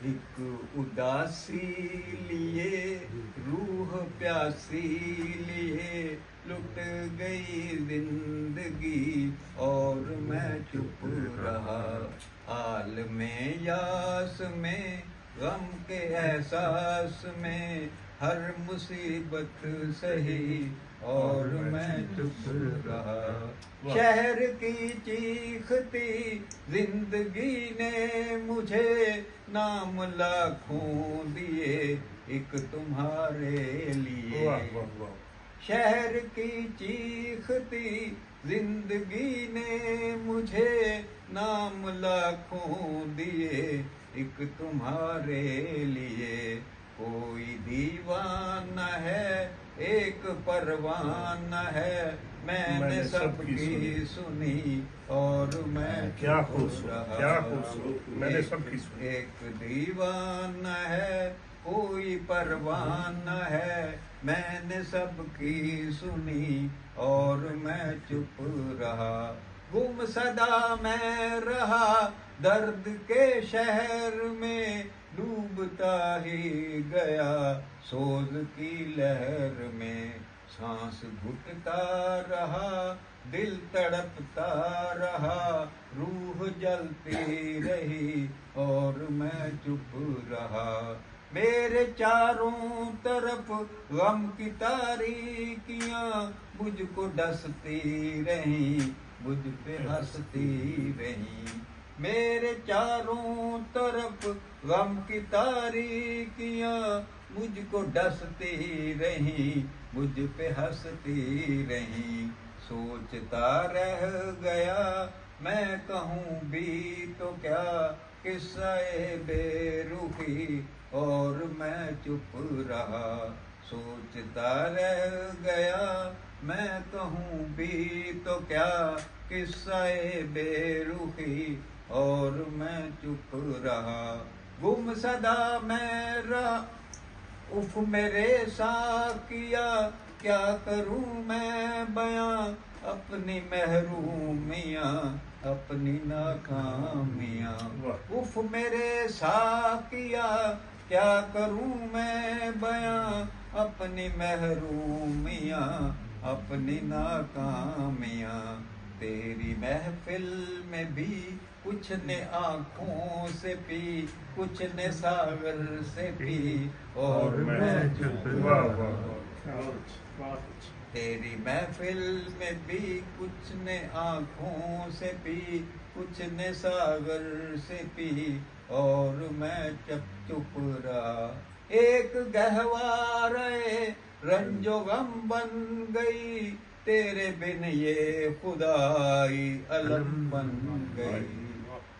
ایک اداسی لیے روح پیاسی لیے لٹ گئی زندگی اور میں چپ رہا، حال میں یاس میں غم کے احساس میں ہر مصیبت سہی اور میں چپ رہا۔ شہر کی چیخ تھی زندگی نے مجھے، نام لاکھوں دیے ایک تمہارے لیے۔ شہر کی چیخ تھی زندگی نے مجھے، نام لاکھوں دیے ایک تمہارے لیے۔ کوئی دیوانہ ہے ایک پروانہ ہے، میں نے سب کی سنی اور میں چپ رہا۔ میں نے سب کی سنی۔ ایک دیوانہ ہے کوئی پروانہ ہے، میں نے سب کی سنی اور میں چپ رہا۔ گم صدا میں رہا درد کے شہر میں، ڈوبتا ہی گیا سوز کی لہر میں۔ سانس گھٹتا رہا دل تڑپتا رہا، روح جلتی رہی اور میں چپ رہا۔ میرے چاروں طرف غم کی تاریکیاں مجھ کو ڈستی رہیں، مجھ پہ ہنستی رہیں۔ میرے چاروں طرف غم کی تاریکیاں مجھ کو ڈستی رہیں، مجھ پہ ہنستی رہیں۔ سوچتا رہ گیا میں کہوں بھی تو کیا، قصہ بے رخی اور میں چپ رہا۔ سوچتا رہ گیا میں کہوں بھی تو کیا، قصہ بے رخی اور میں چپ رہا۔ گم صدا میں رہا اف میرے ساقیا، کیا کروں میں بیاں اپنی محرومیاں اپنی ناکامیاں۔ اف میرے ساقیا، کیا کروں میں بیاں اپنی محرومیاں اپنی ناکامیاں۔ تیری محفل میں بھی کچھ نے آنکھوں سے پی، کچھ نے ساغر سے پی اور میں چپ رہا۔ تیری محفل میں بھی کچھ نے آنکھوں سے پی، کچھ نے ساغر سے پی اور میں چپ رہا۔ ایک گہوارے رنج و غم بن گئی، تیرے بن یہ خدائی علم بن گئی۔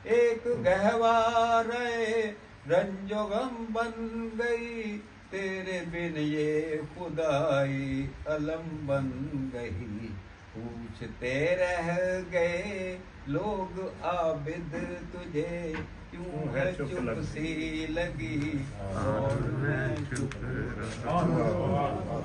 ایک گہوارے رنج و غم بن گئی، تیرے بن یہ خدائی علم بن گئی۔ پوچھتے رہ گئے لوگ عابد تجھے، کیوں ہے چپ سی لگی اور میں چپ رہا۔